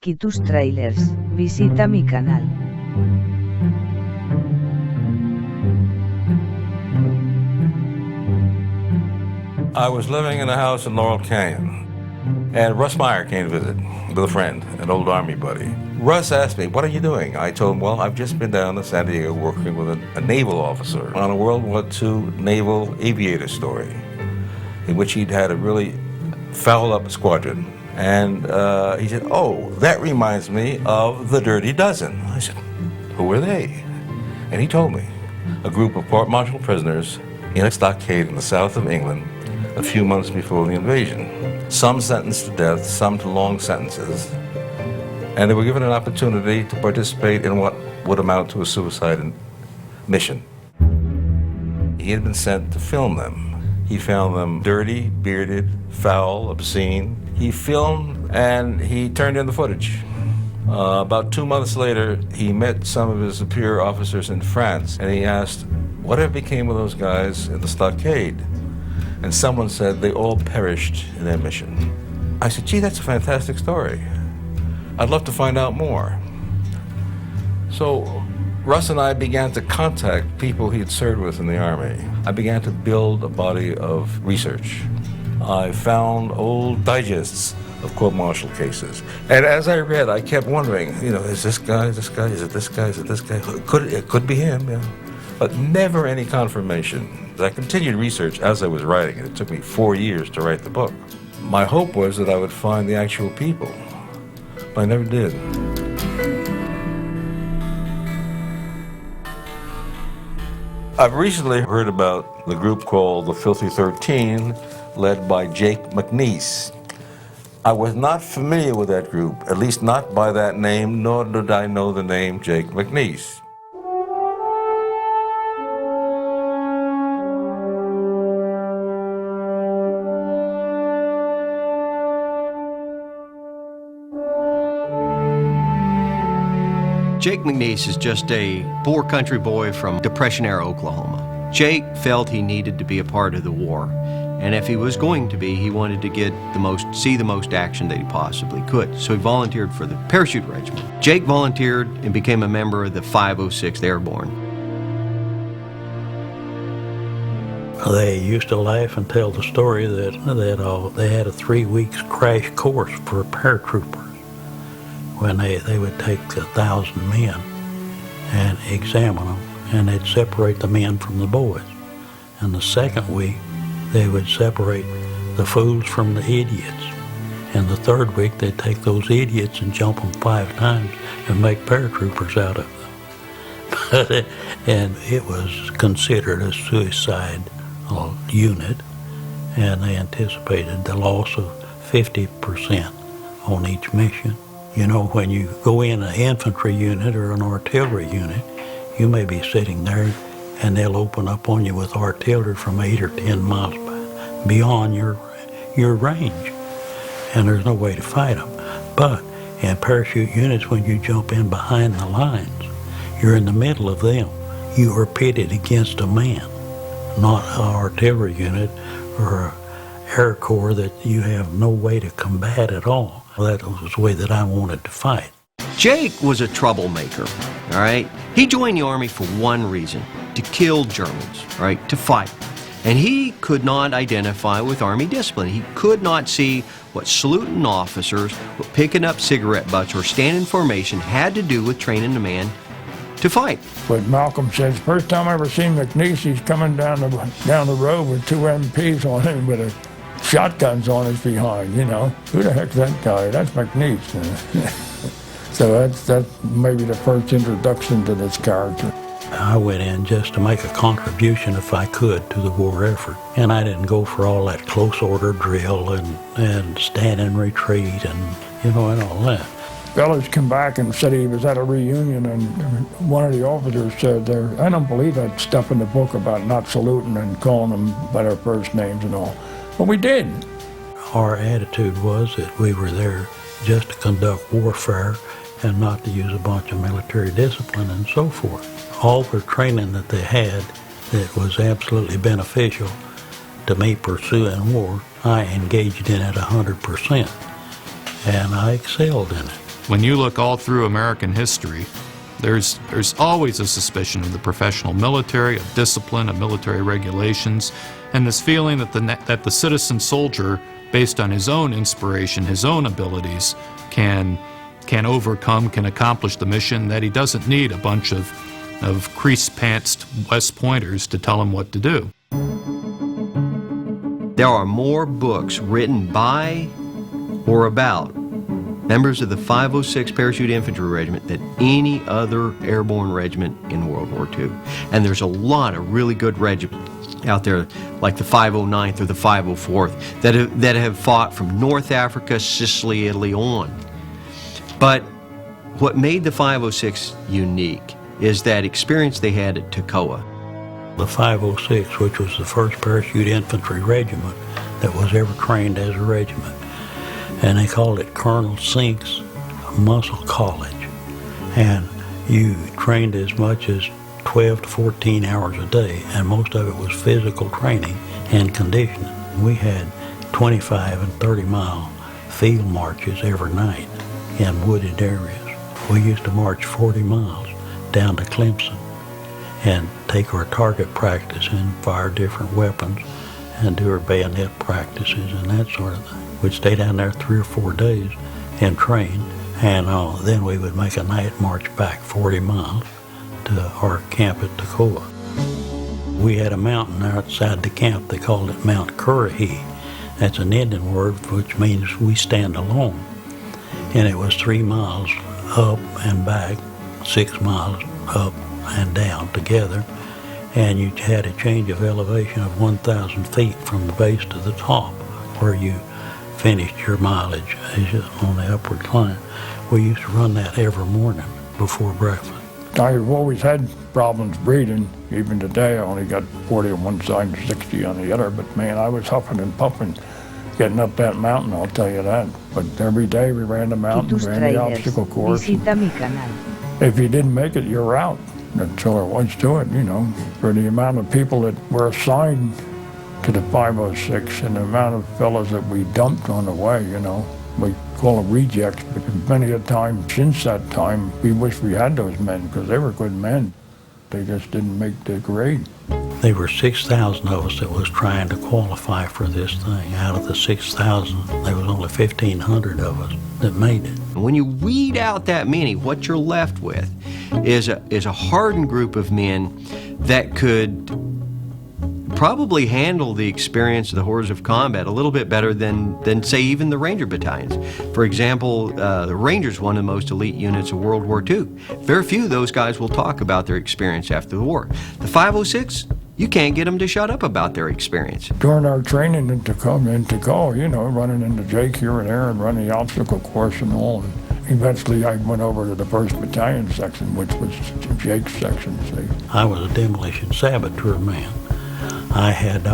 aquí tus trailers, visita mi canal. I was living in a house in Laurel Canyon, and Russ Meyer came to visit with a friend, an old Army buddy. Russ asked me, "What are you doing?" I told him, "Well, I've just been down to San Diego working with a naval officer on a World War II naval aviator story, in which he'd had a really foul-up squadron." And he said, "Oh, that reminds me of the Dirty Dozen." I said, "Who are they?" And he told me, a group of court-martial prisoners in a stockade in the south of England a few months before the invasion. Some sentenced to death, some to long sentences, and they were given an opportunity to participate in what would amount to a suicide mission. He had been sent to film them. He found them dirty, bearded, foul, obscene. He filmed and he turned in the footage. About 2 months later, he met some of his superior officers in France, and he asked, "Whatever became of those guys in the stockade?" And someone said they all perished in their mission. I said, "Gee, that's a fantastic story. I'd love to find out more." So Russ and I began to contact people he had served with in the Army. I began to build a body of research. I found old digests of court-martial cases. And as I read, I kept wondering, is this guy, is it this guy, is it this guy? It could be him, yeah. But never any confirmation. I continued research as I was writing it. It took me 4 years to write the book. My hope was that I would find the actual people, but I never did. I've recently heard about the group called the Filthy 13, led by Jake McNiece. I was not familiar with that group, at least not by that name, nor did I know the name Jake McNiece. Jake McNiece is just a poor country boy from Depression-era Oklahoma. Jake felt he needed to be a part of the war, and if he was going to be, he wanted to see the most action that he possibly could. So he volunteered for the parachute regiment. Jake volunteered and became a member of the 506th Airborne. They used to laugh and tell the story that they had a 3 weeks crash course for paratroopers, when they would take 1,000 men and examine them, and they'd separate the men from the boys. And the second week, they would separate the fools from the idiots. And the third week, they'd take those idiots and jump them 5 times and make paratroopers out of them. And it was considered a suicide unit, and they anticipated the loss of 50% on each mission. When you go in an infantry unit or an artillery unit, you may be sitting there and they'll open up on you with artillery from 8 or 10 miles beyond your range, and there's no way to fight them. But in parachute units, when you jump in behind the lines, you're in the middle of them. You are pitted against a man, not an artillery unit or an air corps that you have no way to combat at all. That was the way that I wanted to fight. Jake was a troublemaker, all right? He joined the Army for one reason, to kill Germans, all right, to fight. And he could not identify with Army discipline. He could not see what saluting officers, what picking up cigarette butts or standing in formation had to do with training a man to fight. But Malcolm says, first time I ever seen McNiece, he's coming down the road with 2 MPs on him with shotguns on his behind, Who the heck's that guy? That's McNiece. So that's maybe the first introduction to this character. I went in just to make a contribution, if I could, to the war effort. And I didn't go for all that close order drill and stand and retreat and all that. Fellas come back and said he was at a reunion, and one of the officers said, "I don't believe that stuff in the book about not saluting and calling them by their first names and all." But we did. Our attitude was that we were there just to conduct warfare and not to use a bunch of military discipline and so forth. All the training that they had that was absolutely beneficial to me pursuing war, I engaged in it 100%, and I excelled in it. When you look all through American history, there's always a suspicion of the professional military, of discipline, of military regulations, and this feeling that the citizen soldier, based on his own inspiration, his own abilities, can overcome, can accomplish the mission, that he doesn't need a bunch of crease-pantsed West Pointers to tell him what to do. There are more books written by or about members of the 506 Parachute Infantry Regiment than any other airborne regiment in World War II. And there's a lot of really good regiments out there, like the 509th or the 504th, that have fought from North Africa, Sicily, Italy on. But what made the 506 unique is that experience they had at Toccoa. The 506, which was the first parachute infantry regiment that was ever trained as a regiment, and they called it Colonel Sink's Muscle College. And you trained as much as 12 to 14 hours a day, and most of it was physical training and conditioning. We had 25 and 30-mile field marches every night in wooded areas. We used to march 40 miles down to Clemson and take our target practice and fire different weapons and do our bayonet practices and that sort of thing. We'd stay down there 3 or 4 days and train, and then we would make a night march back 40 miles to our camp at Toccoa. We had a mountain outside the camp. They called it Mount Currahee. That's an Indian word which means we stand alone. And it was 3 miles up and back, 6 miles up and down together. And you had a change of elevation of 1,000 feet from the base to the top, where you finished your mileage on the upward climb. We used to run that every morning before breakfast. I've always had problems breathing. Even today, I only got 40 on one side and 60 on the other. But man, I was huffing and puffing getting up that mountain, I'll tell you that. But every day we ran the mountain, ran the obstacle course. Visita mi canal. If you didn't make it, you're out. That's all there was to it, you know. For the amount of people that were assigned to the 506 and the amount of fellas that we dumped on the way, you know. We call them rejects, but many a time since that time, we wish we had those men because they were good men. They just didn't make the grade. There were 6,000 of us that was trying to qualify for this thing. Out of the 6,000, there was only 1,500 of us that made it. When you weed out that many, what you're left with is a hardened group of men that could probably handle the experience of the horrors of combat a little bit better than say, even the Ranger battalions. For example, the Rangers, one of the most elite units of World War II. Very few of those guys will talk about their experience after the war. The 506, you can't get them to shut up about their experience. During our training in Toccoa, you know, running into Jake here and there and running the obstacle course and all. And eventually I went over to the 1st Battalion section, which was Jake's section. See. I was a demolition saboteur man. I had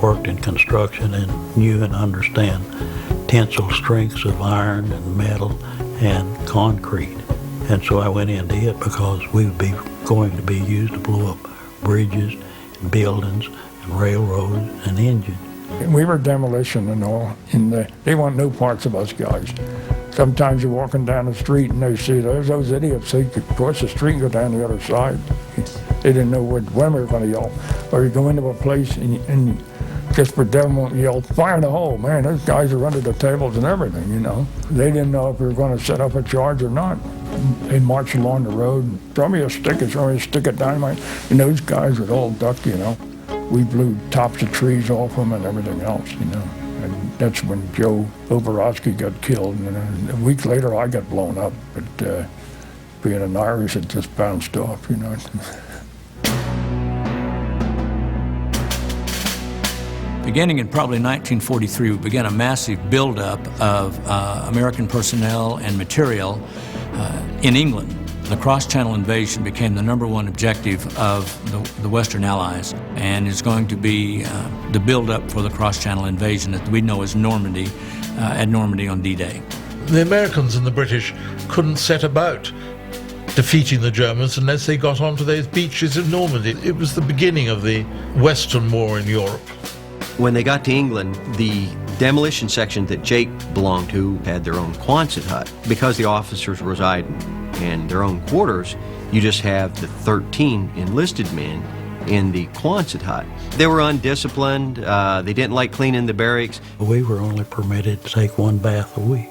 worked in construction and knew and understand tensile strengths of iron and metal and concrete. And so I went into it because we would be going to be used to blow up bridges and buildings and railroads and engines. We were demolition and all, and they want no parts of us guys. Sometimes you're walking down the street and they see those idiots, they could cross the street and go down the other side. They didn't know when we were going to yell. Or you go into a place and just for them won't yell, fire in the hole. Man, those guys are under the tables and everything, you know. They didn't know if we were going to set up a charge or not. They'd march along the road and throw me a stick of dynamite. And those guys would all duck, you know. We blew tops of trees off them and everything else, you know. And that's when Joe Oborowski got killed. And a week later, I got blown up. But being an Irish, it just bounced off, you know. Beginning in probably 1943, we began a massive buildup of American personnel and material in England. The cross-channel invasion became the #1 objective of the Western Allies, and is going to be the build-up for the cross-channel invasion that we know as Normandy, at Normandy on D-Day. The Americans and the British couldn't set about defeating the Germans unless they got onto those beaches of Normandy. It was the beginning of the Western War in Europe. When they got to England, the demolition section that Jake belonged to had their own Quonset hut. Because the officers reside in their own quarters, you just have the 13 enlisted men in the Quonset hut. They were undisciplined. They didn't like cleaning the barracks. We were only permitted to take one bath a week,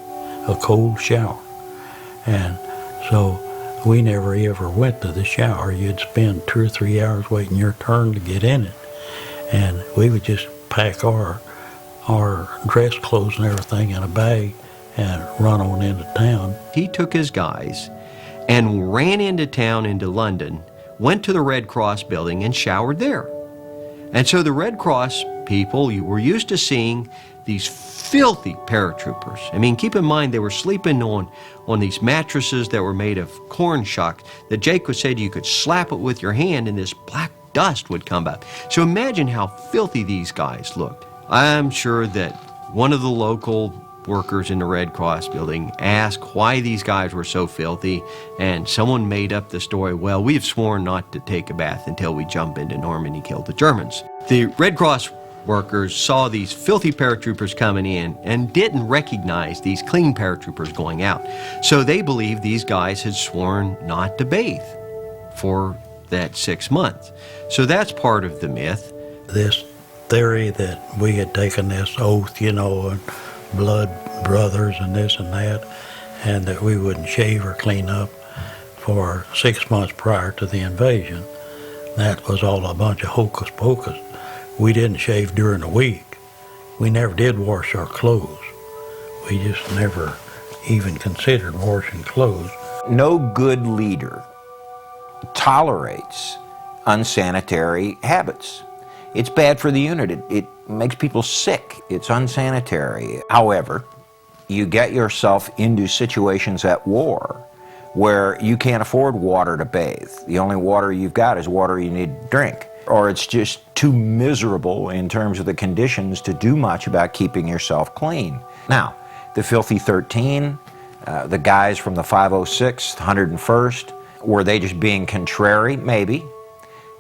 a cold shower. And so we never ever went to the shower. You'd spend 2 or 3 hours waiting your turn to get in it. And we would just pack our dress clothes and everything in a bag and run on into town. He took his guys and ran into town, into London, went to the Red Cross building and showered there. And so the Red Cross people, you were used to seeing these filthy paratroopers. I mean, keep in mind they were sleeping on these mattresses that were made of corn shucks that Jake said you could slap it with your hand and this black dust would come up. So imagine how filthy these guys looked. I'm sure that one of the local workers in the Red Cross building asked why these guys were so filthy, and someone made up the story, well, we've sworn not to take a bath until we jump into Normandy and kill the Germans. The Red Cross workers saw these filthy paratroopers coming in and didn't recognize these clean paratroopers going out. So they believed these guys had sworn not to bathe for that 6 months. So that's part of the myth. This theory that we had taken this oath, and blood brothers and this and that, and that we wouldn't shave or clean up for 6 months prior to the invasion. That was all a bunch of hocus pocus. We didn't shave during the week. We never did wash our clothes. We just never even considered washing clothes. No good leader tolerates unsanitary habits. It's bad for the unit. It makes people sick. It's unsanitary. However, you get yourself into situations at war where you can't afford water to bathe. The only water you've got is water you need to drink. Or it's just too miserable in terms of the conditions to do much about keeping yourself clean. Now, the Filthy 13, the guys from the 506th, 101st, were they just being contrary? Maybe.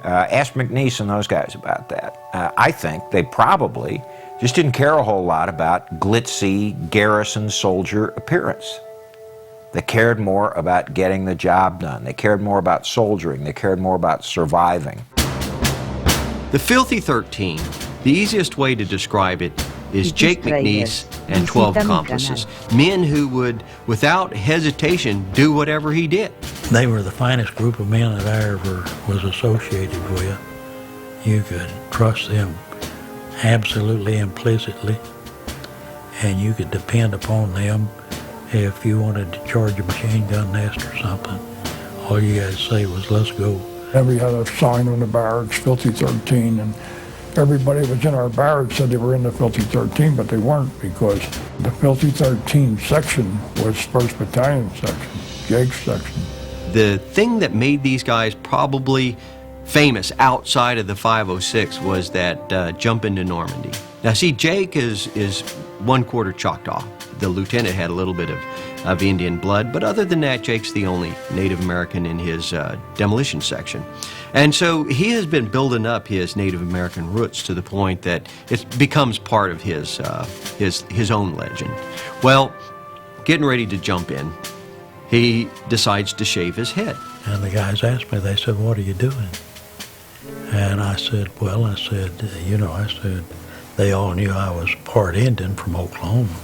Ask McNiece and those guys about that. I think they probably just didn't care a whole lot about glitzy garrison soldier appearance. They cared more about getting the job done. They cared more about soldiering. They cared more about surviving. The Filthy 13, the easiest way to describe it is Jake McNiece and 12 accomplices. Men who would, without hesitation, do whatever he did. They were the finest group of men that I ever was associated with. You could trust them absolutely implicitly, and you could depend upon them. If you wanted to charge a machine gun nest or something, all you had to say was, let's go. Every other sign on the barracks, Filthy 13, and everybody that was in our barracks said they were in the Filthy 13, but they weren't, because the Filthy 13 section was 1st Battalion section, Jake's section. The thing that made these guys probably famous outside of the 506 was that jump into Normandy. Now see, Jake is 1/4 Choctaw. The lieutenant had a little bit of Indian blood, but other than that, Jake's the only Native American in his demolition section. And so he has been building up his Native American roots to the point that it becomes part of his own legend. Well, getting ready to jump in, he decides to shave his head. And the guys asked me, they said, what are you doing? And I said, they all knew I was part Indian from Oklahoma.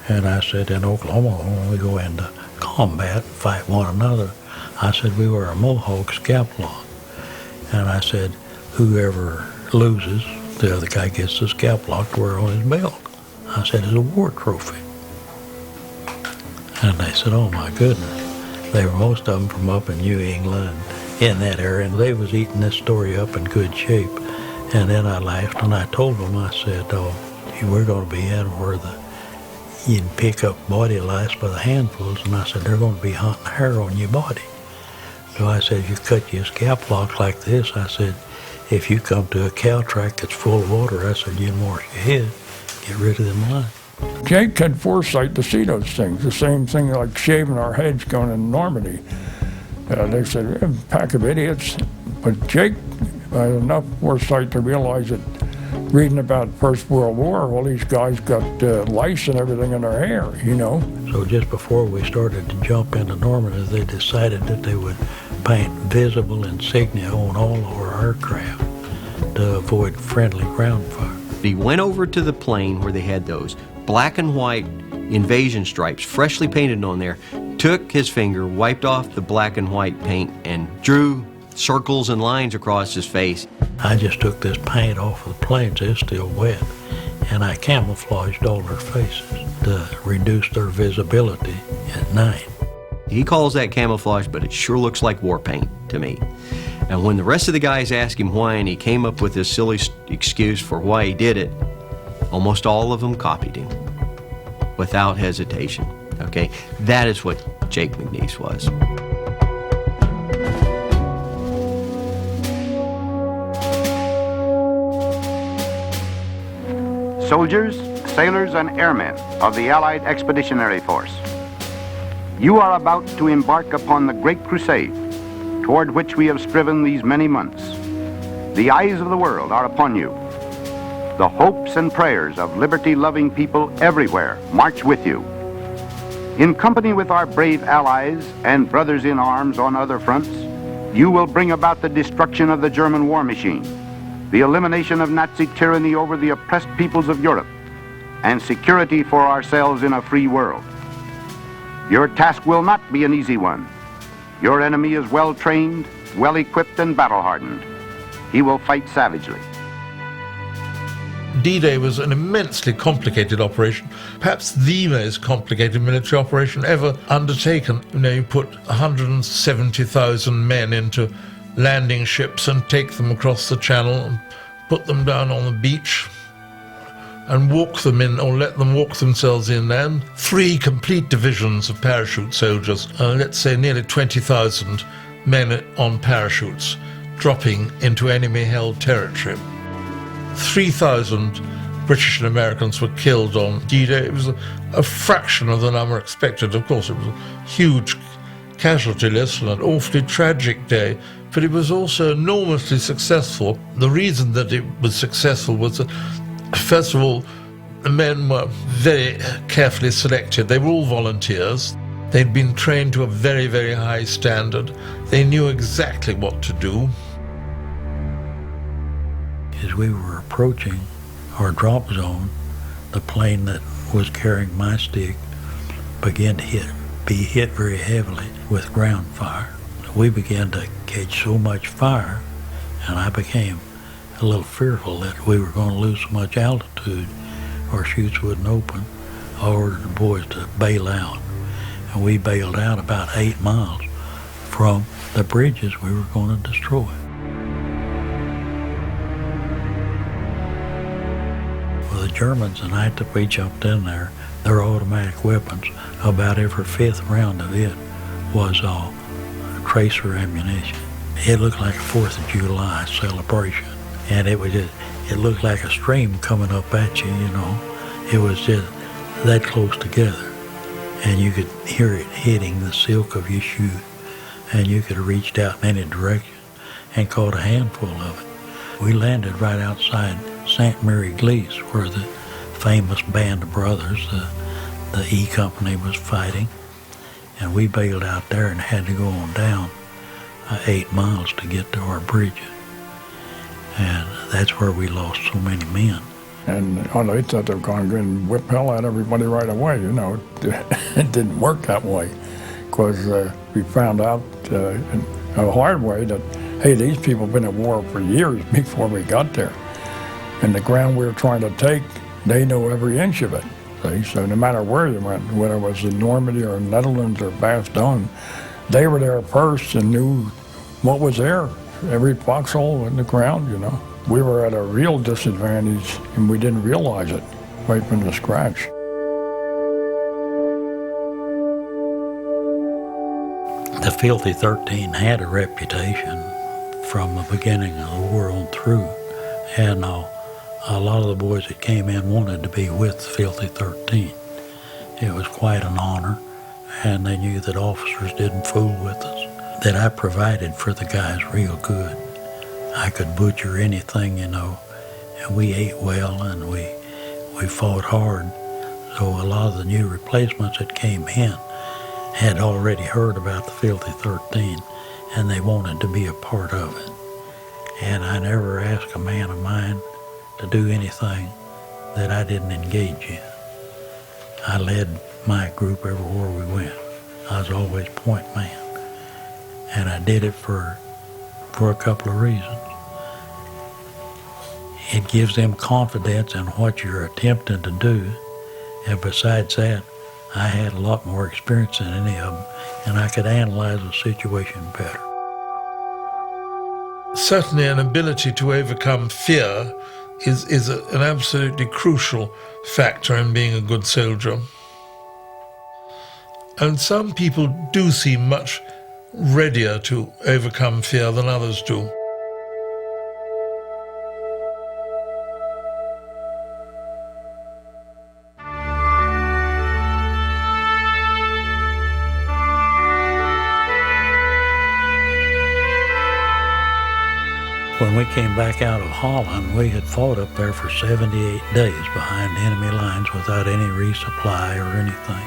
And I said, in Oklahoma, when we go into combat and fight one another, I said, we wear a Mohawk scalp lock. And I said, whoever loses, the other guy gets the scalp lock to wear on his belt. I said, it's a war trophy. And they said, oh my goodness. They were most of them from up in New England and in that area, and they was eating this story up in good shape. And then I laughed and I told them, I said, oh, we're going to be in where you can pick up body lice by the handfuls, and I said, they're going to be hunting hair on your body. So I said, if you cut your scalp lock like this, I said, if you come to a cow track that's full of water, I said, you can wash your head, get rid of them lice. Jake had foresight to see those things, the same thing like shaving our heads going in Normandy. They said, a pack of idiots. But Jake had enough foresight to realize that reading about First World War, all these guys got lice and everything in their hair, you know. So just before we started to jump into Normandy, they decided that they would paint visible insignia on all of our aircraft to avoid friendly ground fire. He went over to the plane where they had those black and white invasion stripes freshly painted on there, took his finger, wiped off the black and white paint, and drew circles and lines across his face. I just took this paint off of the planes, it's still wet, and I camouflaged all their faces to reduce their visibility at night. He calls that camouflage, but it sure looks like war paint to me. And when the rest of the guys asked him why, and he came up with this silly excuse for why he did it, almost all of them copied him without hesitation, okay? That is what Jake McNiece was. Soldiers, sailors, and airmen of the Allied Expeditionary Force, you are about to embark upon the great crusade toward which we have striven these many months. The eyes of the world are upon you. The hopes and prayers of liberty-loving people everywhere march with you. In company with our brave allies and brothers in arms on other fronts, you will bring about the destruction of the German war machine, the elimination of Nazi tyranny over the oppressed peoples of Europe, and security for ourselves in a free world. Your task will not be an easy one. Your enemy is well-trained, well-equipped, and battle-hardened. He will fight savagely. D-Day was an immensely complicated operation, perhaps the most complicated military operation ever undertaken. You know, you put 170,000 men into landing ships and take them across the channel and put them down on the beach and walk them in, or let them walk themselves inland. 3 complete divisions of parachute soldiers, let's say nearly 20,000 men on parachutes, dropping into enemy-held territory. 3,000 British and Americans were killed on D-Day. It was a fraction of the number expected. Of course, it was a huge casualty list and an awfully tragic day, but it was also enormously successful. The reason that it was successful was that, first of all, the men were very carefully selected. They were all volunteers. They'd been trained to a very, very high standard. They knew exactly what to do. As we were approaching our drop zone, the plane that was carrying my stick began to be hit very heavily with ground fire. We began to catch so much fire, and I became a little fearful that we were going to lose so much altitude, our chutes wouldn't open. I ordered the boys to bail out, and we bailed out about 8 miles from the bridges we were going to destroy. Well, the Germans, the night that we jumped in there, their automatic weapons, about every 5th round of it was tracer ammunition. It looked like a 4th of July celebration. And it looked like a stream coming up at you, you know. It was just that close together. And you could hear it hitting the silk of your shoe. And you could have reached out in any direction and caught a handful of it. We landed right outside St. Mary Glees, where the famous Band of Brothers, the E Company, was fighting. And we bailed out there and had to go on down 8 miles to get to our bridges. And that's where we lost so many men. And they thought they were going to go and whip hell out of everybody right away. You know, it didn't work that way, because we found out in a hard way that, hey, these people have been at war for years before we got there. And the ground we were trying to take, they know every inch of it. See? So no matter where you went, whether it was in Normandy or Netherlands or Bastogne, they were there first and knew what was there. Every foxhole in the ground, you know. We were at a real disadvantage, and we didn't realize it right from the scratch. The Filthy 13 had a reputation from the beginning of the war on through, and a lot of the boys that came in wanted to be with the Filthy 13. It was quite an honor, and they knew that officers didn't fool with us, that I provided for the guys real good. I could butcher anything, you know, and we ate well, and we fought hard. So a lot of the new replacements that came in had already heard about the Filthy 13, and they wanted to be a part of it. And I never asked a man of mine to do anything that I didn't engage in. I led my group everywhere we went. I was always point man. And I did it for a couple of reasons. It gives them confidence in what you're attempting to do. And besides that, I had a lot more experience than any of them, and I could analyze the situation better. Certainly an ability to overcome fear is an absolutely crucial factor in being a good soldier. And some people do seem much readier to overcome fear than others do. When we came back out of Holland, we had fought up there for 78 days behind enemy lines without any resupply or anything.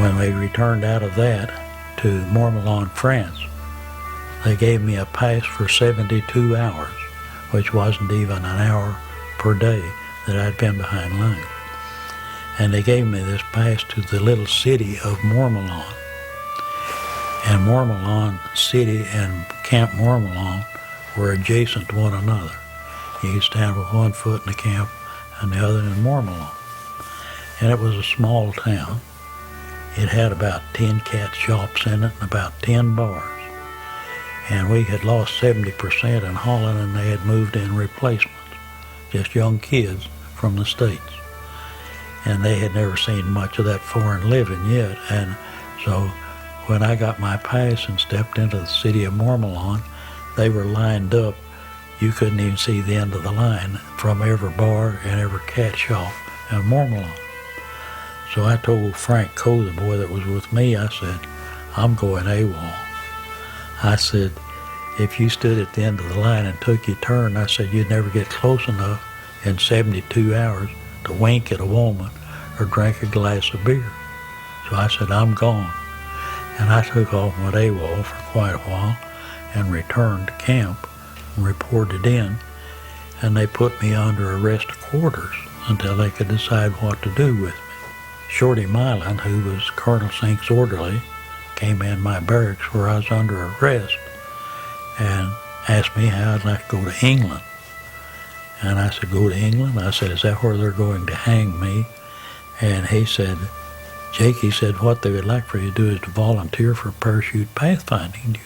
When we returned out of that to Mormelon, France, they gave me a pass for 72 hours, which wasn't even an hour per day that I'd been behind lines. And they gave me this pass to the little city of Mormelon. And Mormelon City and Camp Mormelon were adjacent to one another. You could stand with one foot in the camp and the other in Mormelon. And it was a small town. It had about 10 cat shops in it and about 10 bars. And we had lost 70% in Holland, and they had moved in replacements, just young kids from the States. And they had never seen much of that foreign living yet. And so when I got my pass and stepped into the city of Mormelon, they were lined up. You couldn't even see the end of the line from every bar and every cat shop in Mormelon. So I told Frank Coe, the boy that was with me, I said, I'm going AWOL. I said, if you stood at the end of the line and took your turn, I said, you'd never get close enough in 72 hours to wink at a woman or drink a glass of beer. So I said, I'm gone. And I took off and went AWOL for quite a while and returned to camp and reported in, and they put me under arrest quarters until they could decide what to do with me. Shorty Milan, who was Colonel Sink's orderly, came in my barracks where I was under arrest and asked me how I'd like to go to England. And I said, go to England? I said, is that where they're going to hang me? And he said, Jake, he said, what they would like for you to do is to volunteer for parachute pathfinding duty.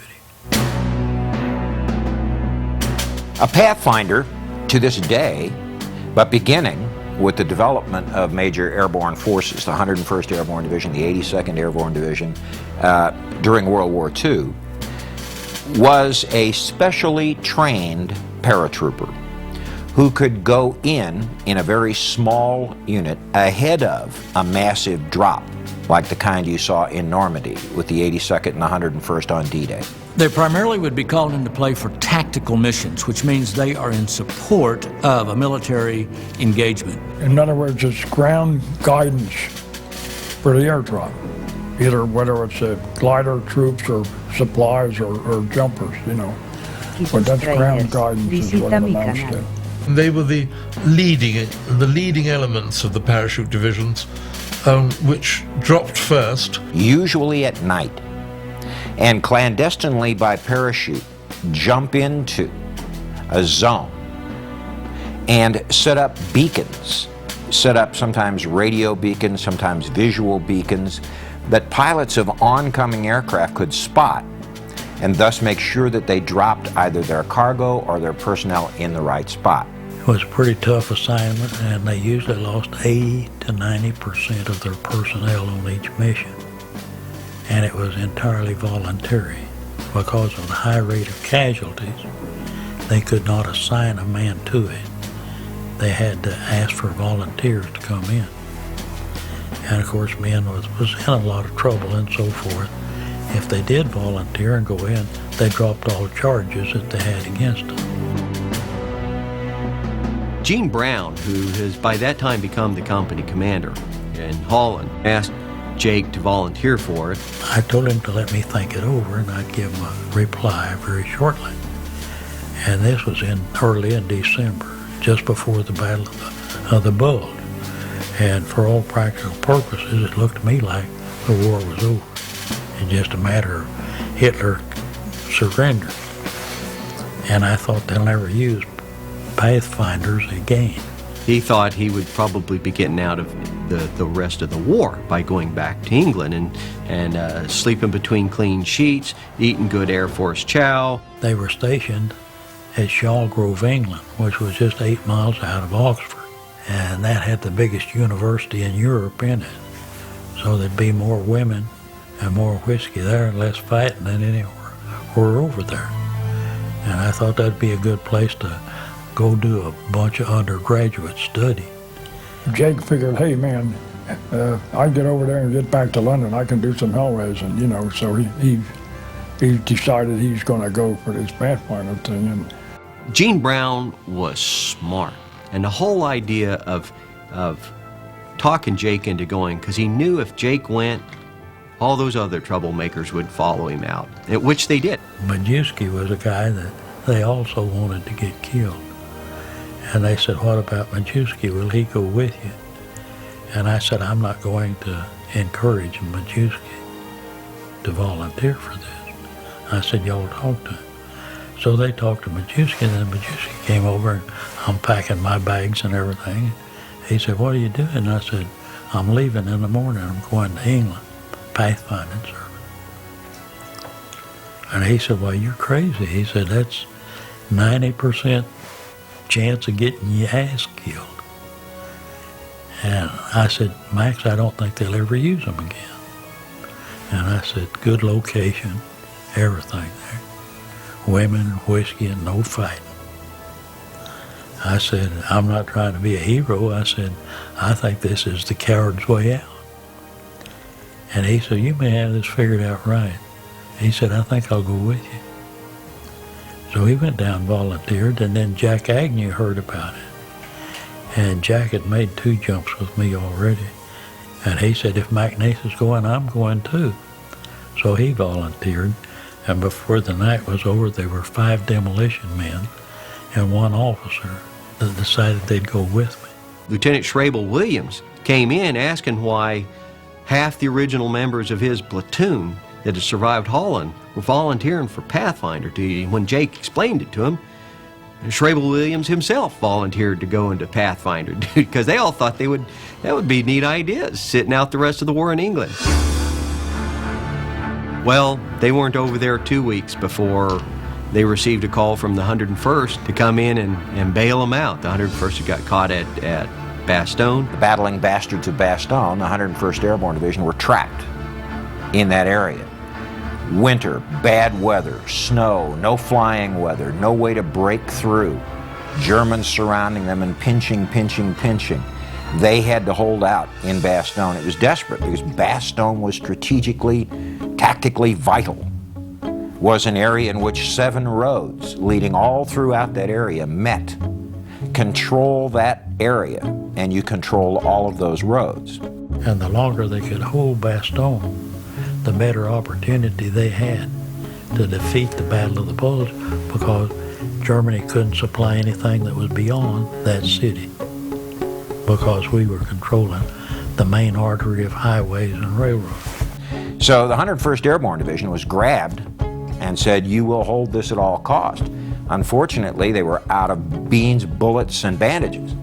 A pathfinder to this day, but beginning with the development of major airborne forces, the 101st Airborne Division, the 82nd Airborne Division, during World War II, was a specially trained paratrooper who could go in a very small unit ahead of a massive drop, like the kind you saw in Normandy with the 82nd and the 101st on D-Day. They primarily would be called into play for tactical missions, which means they are in support of a military engagement. In other words, it's ground guidance for the airdrop, either whether it's glider troops or supplies or jumpers, you know. But that's ground guidance is what it amounts to. They were the leading elements of the parachute divisions, which dropped first. Usually at night, and clandestinely by parachute jump into a zone and set up beacons, set up sometimes radio beacons, sometimes visual beacons that pilots of oncoming aircraft could spot, and thus make sure that they dropped either their cargo or their personnel in the right spot. It was a pretty tough assignment, and they usually lost 80 to 90% of their personnel on each mission. And it was entirely voluntary. Because of the high rate of casualties, they could not assign a man to it. They had to ask for volunteers to come in. And of course, men was in a lot of trouble and so forth. If they did volunteer and go in, they dropped all charges that they had against them. Gene Brown, who has by that time become the company commander in Holland, asked Jake to volunteer for it. I told him to let me think it over, and I'd give him a reply very shortly. And this was early in December, just before the Battle of the Bulge. And for all practical purposes, it looked to me like the war was over. It's just a matter of Hitler surrender. And I thought they'll never use Pathfinders again. He thought he would probably be getting out of the rest of the war by going back to England and sleeping between clean sheets, eating good Air Force chow. They were stationed at Shawgrove, England, which was just 8 miles out of Oxford. And that had the biggest university in Europe in it. So there'd be more women and more whiskey there and less fighting than anywhere over there. And I thought that'd be a good place to go do a bunch of undergraduate study. Jake figured, hey man, I can get over there and get back to London. I can do some hell raising, you know. So he decided he's going to go for this Pathfinder thing. And Gene Brown was smart, and the whole idea of talking Jake into going, because he knew if Jake went, all those other troublemakers would follow him out, which they did. McNiece was a guy that they also wanted to get killed. And they said, what about McNiece? Will he go with you? And I said, I'm not going to encourage McNiece to volunteer for this. I said, y'all talk to him. So they talked to McNiece, and then McNiece came over, and I'm packing my bags and everything. He said, what are you doing? And I said, I'm leaving in the morning. I'm going to England, pathfinding service. And he said, well, you're crazy. He said, that's 90% chance of getting your ass killed. And I said, Max, I don't think they'll ever use them again. And I said, good location, everything there. Women, whiskey, and no fighting. I said, I'm not trying to be a hero. I said, I think this is the coward's way out. And he said, you may have this figured out right. He said, I think I'll go with you. So he went down and volunteered, and then Jack Agnew heard about it. And Jack had made 2 jumps with me already. And he said, if McNiece is going, I'm going too. So he volunteered, and before the night was over, there were 5 demolition men and 1 officer that decided they'd go with me. Lieutenant Schrabel Williams came in asking why half the original members of his platoon that had survived Holland were volunteering for Pathfinder duty. When Jake explained it to him, Schrabel Williams himself volunteered to go into Pathfinder duty because they all thought that would be neat ideas, sitting out the rest of the war in England. Well, they weren't over there 2 weeks before they received a call from the 101st to come in and bail them out. The 101st had got caught at Bastogne. The battling bastards of Bastogne, the 101st Airborne Division, were trapped in that area. Winter, bad weather, snow, no flying weather, no way to break through. Germans surrounding them and pinching. They had to hold out in Bastogne. It was desperate because Bastogne was strategically, tactically vital. Was an area in which 7 roads leading all throughout that area met. Control that area, and you control all of those roads. And the longer they could hold Bastogne, the better opportunity they had to defeat the Battle of the Bulge, because Germany couldn't supply anything that was beyond that city, because we were controlling the main artery of highways and railroads. So the 101st Airborne Division was grabbed and said, you will hold this at all cost. Unfortunately, they were out of beans, bullets, and bandages.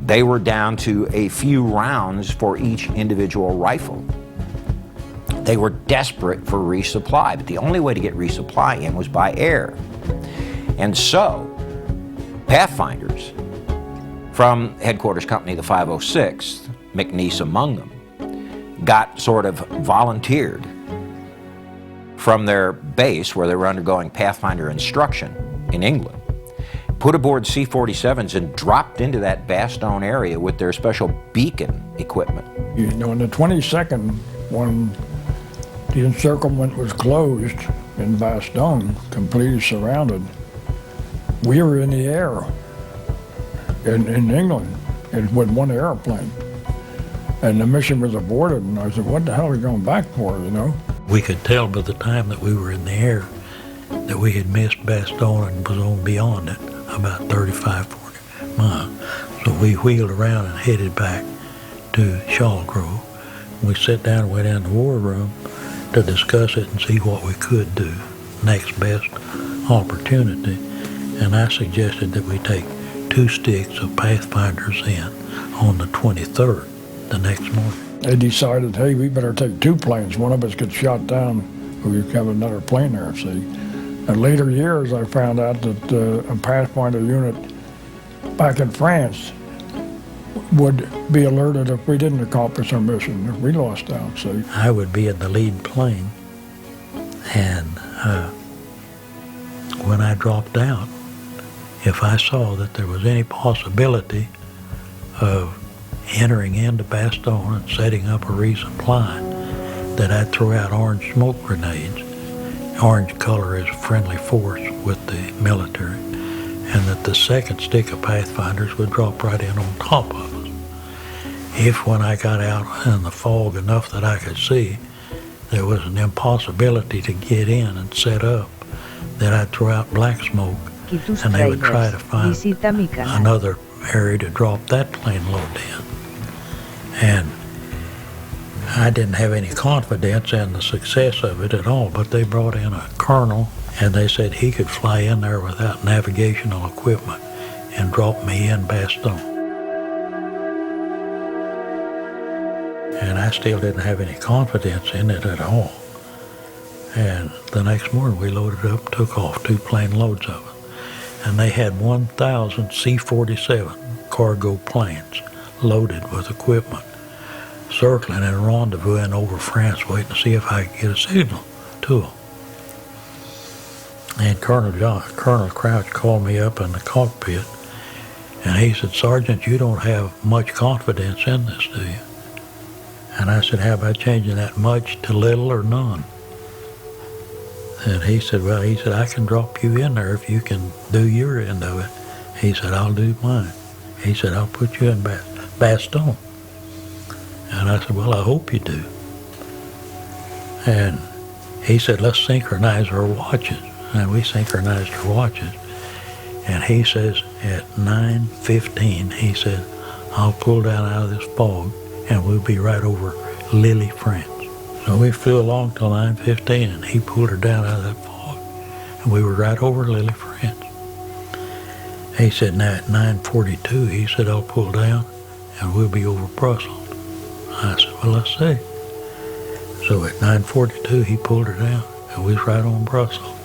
They were down to a few rounds for each individual rifle. They were desperate for resupply, but the only way to get resupply in was by air. And so, Pathfinders from Headquarters Company, the 506th, McNiece among them, got sort of volunteered from their base where they were undergoing Pathfinder instruction in England, put aboard C-47s and dropped into that Bastogne area with their special beacon equipment. you know, on the 22nd, when the encirclement was closed in Bastogne, completely surrounded, we were in the air in England with one airplane. And the mission was aborted, and I said, what the hell are we going back for, you know? We could tell by the time that we were in the air that we had missed Bastogne and was on beyond it, about 35, 40 miles. So we wheeled around and headed back to Shawgrove. We sat down and went in the war room to discuss it and see what we could do, next best opportunity. And I suggested that we take 2 sticks of Pathfinders in on the 23rd, the next morning. They decided, hey, we better take 2 planes. One of us gets shot down, we have another plane there, see. In later years, I found out that a Pathfinder unit back in France would be alerted if we didn't accomplish our mission, if we lost out, see. I would be in the lead plane, and when I dropped out, if I saw that there was any possibility of entering into Bastogne and setting up a resupply, that I'd throw out orange smoke grenades. Orange color is a friendly force with the military, and that the second stick of Pathfinders would drop right in on top of us. If when I got out in the fog enough that I could see, there was an impossibility to get in and set up, that I'd throw out black smoke, and they would try to find another area to drop that plane load in. And I didn't have any confidence in the success of it at all, but they brought in a colonel, and they said he could fly in there without navigational equipment and drop me in Bastogne. And I still didn't have any confidence in it at all. And the next morning we loaded up, took off 2 plane loads of it. And they had 1,000 C-47 cargo planes loaded with equipment, circling and rendezvousing over France, waiting to see if I could get a signal to them. And Colonel Crouch called me up in the cockpit, and he said, "Sergeant, you don't have much confidence in this, do you?" And I said, "How about changing that much to little or none?" And he said, "Well," he said, "I can drop you in there if you can do your end of it." He said, "I'll do mine." He said, "I'll put you in Bastogne." And I said, "Well, I hope you do." And he said, "Let's synchronize our watches." And we synchronized our watches. And he says, at 9:15, he said, "I'll pull down out of this fog and we'll be right over Lille, France." So we flew along till 9:15, and he pulled her down out of that fog, and we were right over Lille, France. He said, now at 9:42, he said, "I'll pull down and we'll be over Brussels." I said, "Well, let's see." So at 9:42, he pulled her down, and we was right on Brussels.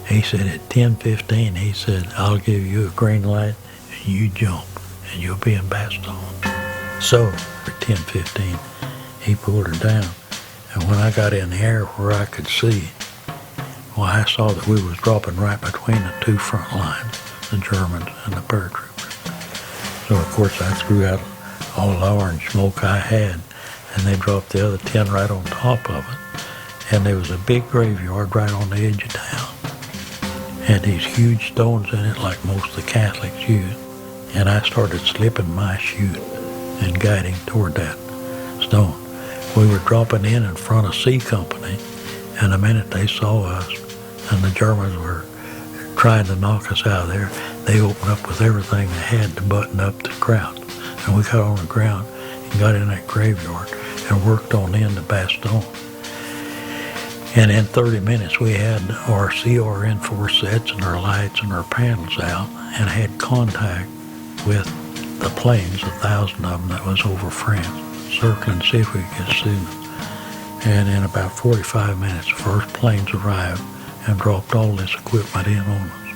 He said at 10:15, he said, "I'll give you a green light and you jump and you'll be in Bastogne." So at 10:15, he pulled her down, and when I got in the air where I could see, well, I saw that we was dropping right between the 2 front lines, the Germans and the paratroopers. So of course I threw out all the orange smoke I had, and they dropped the other 10 right on top of it. And there was a big graveyard right on the edge of town. Had these huge stones in it like most of the Catholics use. And I started slipping my chute and guiding toward that stone. We were dropping in front of C Company, and the minute they saw us, and the Germans were trying to knock us out of there, they opened up with everything they had to button up the crowd. And we got on the ground and got in that graveyard and worked on into Bastogne. And in 30 minutes, we had our CRN4 sets and our lights and our panels out, and had contact with the planes, 1,000 of them that was over France, circling to see if we could get signals. And in about 45 minutes, the first planes arrived and dropped all this equipment in on us.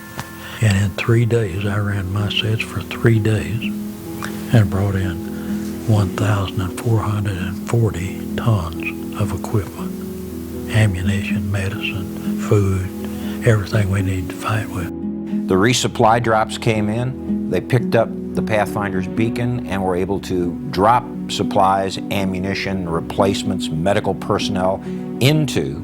And in 3 days, I ran my sets for 3 days and brought in 1,440 tons of equipment. Ammunition, medicine, food, everything we need to fight with. The resupply drops came in. They picked up the Pathfinder's beacon and were able to drop supplies, ammunition, replacements, medical personnel into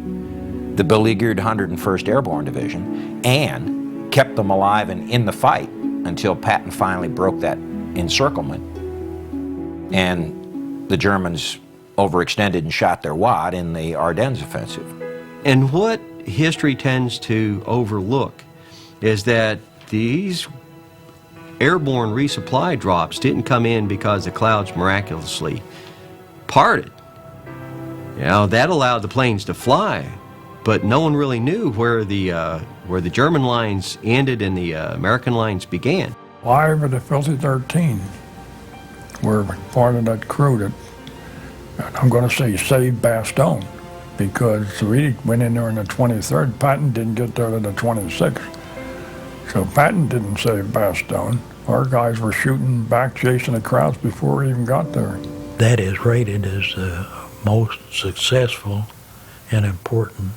the beleaguered 101st Airborne Division, and kept them alive and in the fight until Patton finally broke that encirclement and the Germans overextended and shot their wad in the Ardennes offensive. And what history tends to overlook is that these airborne resupply drops didn't come in because the clouds miraculously parted. You know, that allowed the planes to fly, but no one really knew where the German lines ended and the American lines began. 5 of the Filthy 13 were part of that crew that, I'm going to say, saved Bastogne, because we went in there on the 23rd. Patton didn't get there to the 26th. So Patton didn't save Bastogne. Our guys were shooting back, chasing the crowds before we even got there. That is rated as the most successful and important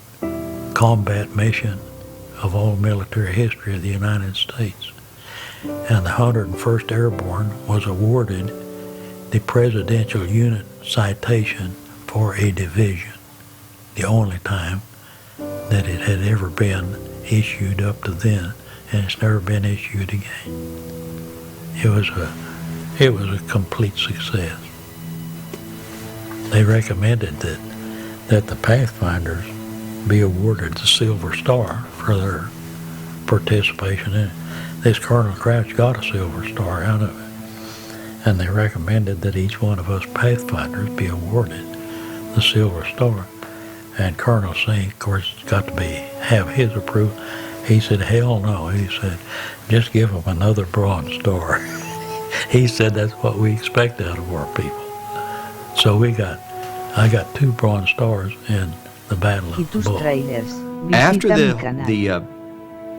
combat mission of all military history of the United States. And the 101st Airborne was awarded the Presidential Unit Citation for a division, the only time that it had ever been issued up to then, and it's never been issued again. It was a complete success. They recommended that the Pathfinders be awarded the Silver Star for their participation in it. This Colonel Crouch got a Silver Star out of it. And they recommended that each one of us Pathfinders be awarded the Silver Star. And Colonel Singh, of course, got to have his approval. He said, hell no. He said, just give them another Bronze Star. He said that's what we expect out of our people. So I got 2 Bronze Stars in the Battle of the Bulge. After the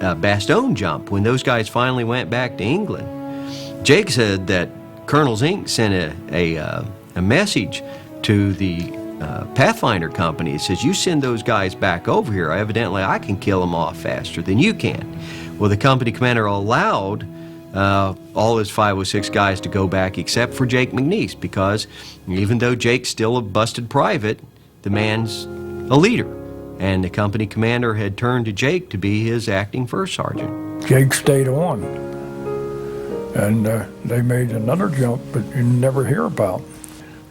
Bastogne jump, when those guys finally went back to England, Jake said that Colonel Zink sent a message to the Pathfinder company. It says, you send those guys back over here, evidently I can kill them off faster than you can. Well, the company commander allowed all his 506 guys to go back except for Jake McNiece, because even though Jake's still a busted private, the man's a leader. And the company commander had turned to Jake to be his acting first sergeant. Jake stayed on, and they made another jump, but you never hear about.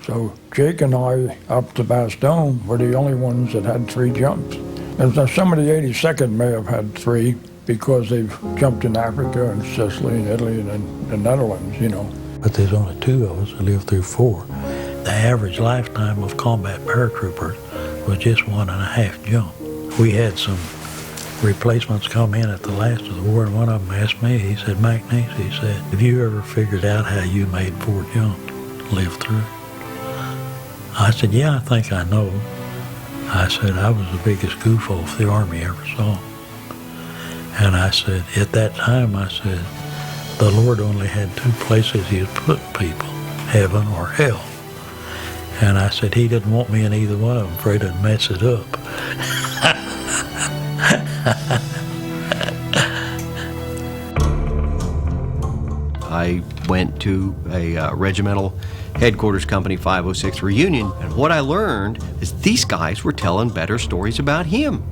So Jake and I, up to Bastogne, were the only ones that had 3 jumps. And some of the 82nd may have had 3 because they've jumped in Africa and Sicily and Italy and the Netherlands, you know. But there's only 2 of us that lived through 4. The average lifetime of combat paratroopers was just 1.5 jump. We had some replacements come in at the last of the war, and one of them asked me, he said, McNiece, he said, have you ever figured out how you made 4 jumps, lived through? I said, yeah, I think I know. I said, I was the biggest goof off the Army ever saw. And I said, at that time, I said, the Lord only had 2 places he would put people, heaven or hell. And I said, he didn't want me in either one of them, afraid I'd mess it up. I went to a regimental headquarters company 506 reunion, and what I learned is these guys were telling better stories about him.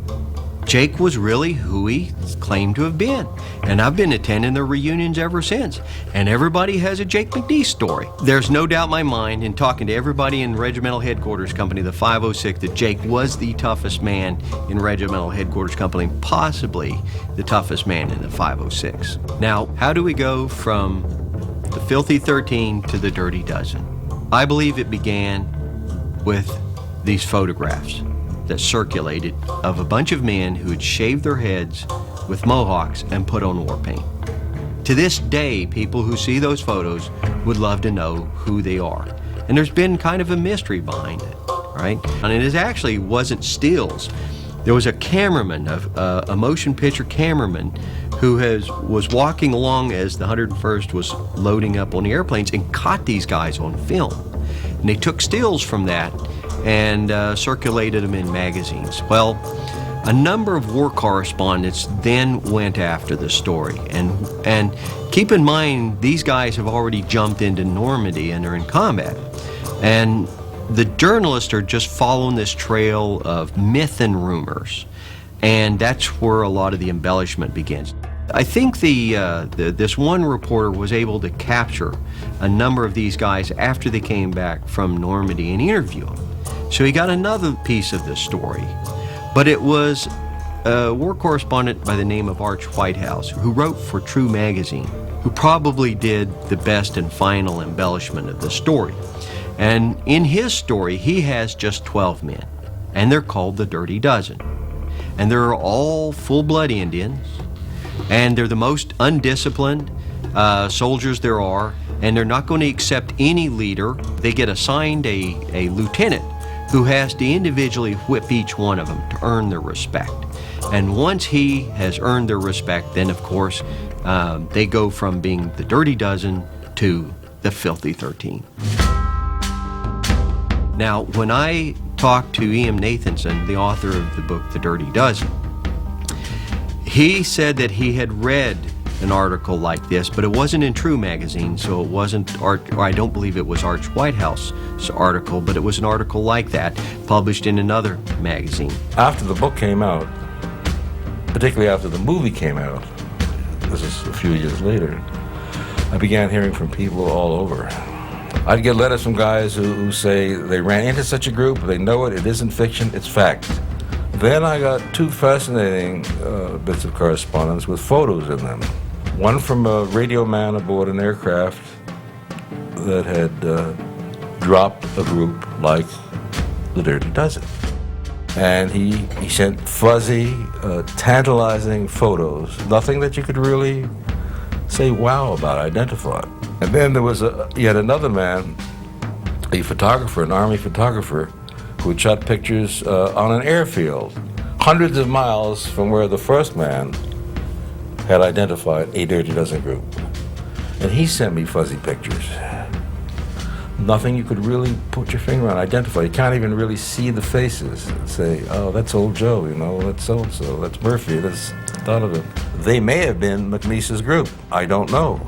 Jake was really who he claimed to have been, and I've been attending their reunions ever since, and everybody has a Jake McNiece story. There's no doubt in my mind, in talking to everybody in regimental headquarters company, the 506, that Jake was the toughest man in regimental headquarters company, possibly the toughest man in the 506. Now, how do we go from the Filthy 13 to the Dirty Dozen? I believe it began with these photographs that circulated of a bunch of men who had shaved their heads with mohawks and put on war paint. To this day, people who see those photos would love to know who they are. And there's been kind of a mystery behind it, right? And it actually wasn't stills. There was a cameraman, a motion picture cameraman, who was walking along as the 101st was loading up on the airplanes and caught these guys on film. And they took stills from that and circulated them in magazines. Well, a number of war correspondents then went after the story. And keep in mind, these guys have already jumped into Normandy and are in combat. And the journalists are just following this trail of myth and rumors. And that's where a lot of the embellishment begins. I think this one reporter was able to capture a number of these guys after they came back from Normandy and interview them. So he got another piece of the story, but it was a war correspondent by the name of Arch Whitehouse, who wrote for True magazine, who probably did the best and final embellishment of the story. And in his story, he has just 12 men, and they're called the Dirty Dozen. And they're all full-blood Indians, and they're the most undisciplined soldiers there are, and they're not going to accept any leader. They get assigned a lieutenant who has to individually whip each one of them to earn their respect. And once he has earned their respect, then of course they go from being the Dirty Dozen to the Filthy 13. Now, when I talked to E.M. Nathanson, the author of the book The Dirty Dozen, he said that he had read an article like this, but it wasn't in True magazine, so it wasn't I don't believe it was Arch Whitehouse's article, but it was an article like that published in another magazine. After the book came out, particularly after the movie came out, this is a few years later, I began hearing from people all over. I'd get letters from guys who say they ran into such a group, they know it isn't fiction, it's fact. Then I got two fascinating bits of correspondence with photos in them. One from a radio man aboard an aircraft that had dropped a group like the Dirty Dozen. And he sent fuzzy, tantalizing photos, nothing that you could really say wow about, identify. And then there was yet another man, a photographer, an Army photographer, who had shot pictures on an airfield, hundreds of miles from where the first man had identified a Dirty Dozen group. And he sent me fuzzy pictures. Nothing you could really put your finger on, identify. You can't even really see the faces and say, oh, that's old Joe, you know, that's so-and-so, that's Murphy, that's Donovan. They may have been McNiece's group, I don't know.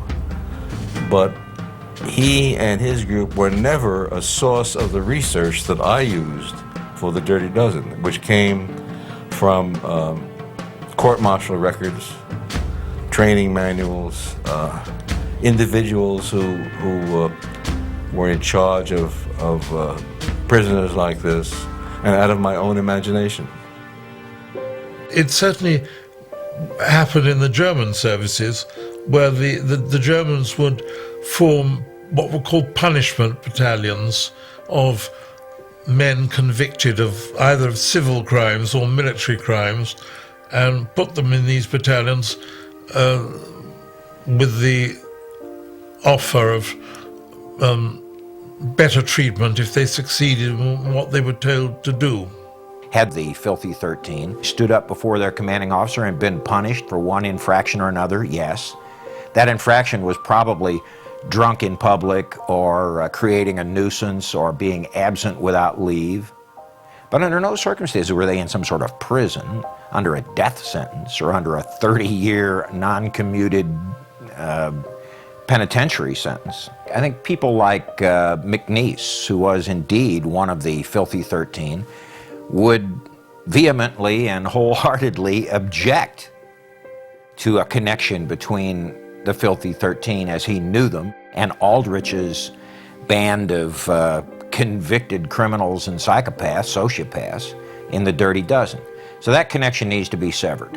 But he and his group were never a source of the research that I used for the Dirty Dozen, which came from court-martial records, training manuals, individuals who were in charge of prisoners like this, and out of my own imagination. It certainly happened in the German services, where the Germans would form what were called punishment battalions of men convicted of either of civil crimes or military crimes, and put them in these battalions with the offer of better treatment if they succeeded in what they were told to do. Had the Filthy 13 stood up before their commanding officer and been punished for one infraction or another? Yes. That infraction was probably drunk in public or creating a nuisance or being absent without leave. But under no circumstances were they in some sort of prison under a death sentence or under a 30-year non-commuted penitentiary sentence. I think people like McNiece, who was indeed one of the Filthy 13, would vehemently and wholeheartedly object to a connection between the Filthy 13 as he knew them and Aldrich's band of convicted criminals and psychopaths, sociopaths, in the Dirty Dozen. So that connection needs to be severed.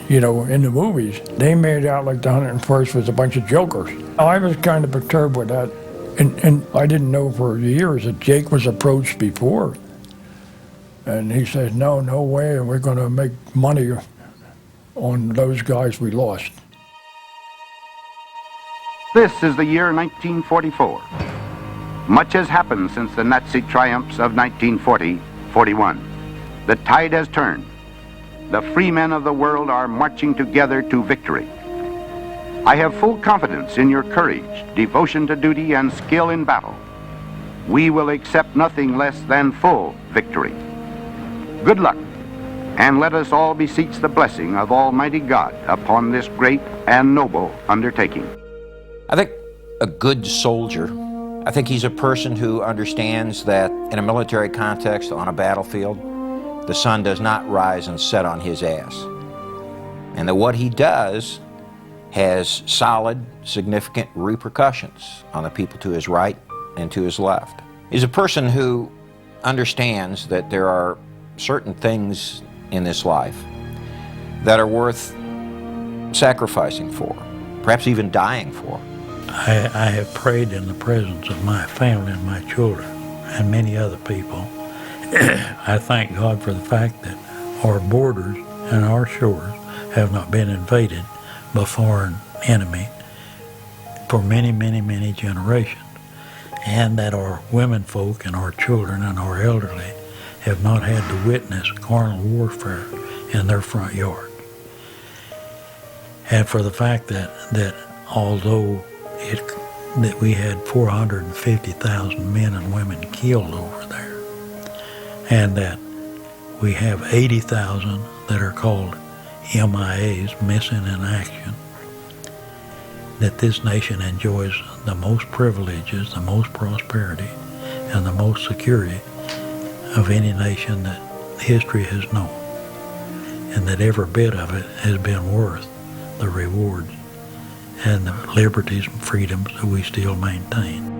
You know, in the movies, they made out like the 101st was a bunch of jokers. I was kind of perturbed with that, and I didn't know for years that Jake was approached before. And he said, no way, we're going to make money on those guys we lost. This is the year 1944. Much has happened since the Nazi triumphs of 1940-41. The tide has turned. The free men of the world are marching together to victory. I have full confidence in your courage, devotion to duty, and skill in battle. We will accept nothing less than full victory. Good luck, and let us all beseech the blessing of Almighty God upon this great and noble undertaking. I think a good soldier, I think he's a person who understands that in a military context on a battlefield, the sun does not rise and set on his ass. and that what he does has solid, significant repercussions on the people to his right and to his left. He's a person who understands that there are certain things in this life that are worth sacrificing for, perhaps even dying for. I have prayed in the presence of my family and my children and many other people. I thank God for the fact that our borders and our shores have not been invaded by foreign enemy for many, many, many generations, and that our women folk and our children and our elderly have not had to witness carnal warfare in their front yard. And for the fact that although that we had 450,000 men and women killed over there, and that we have 80,000 that are called MIAs, missing in action, that this nation enjoys the most privileges, the most prosperity, and the most security of any nation that history has known, and that every bit of it has been worth the rewards and the liberties and freedoms that we still maintain.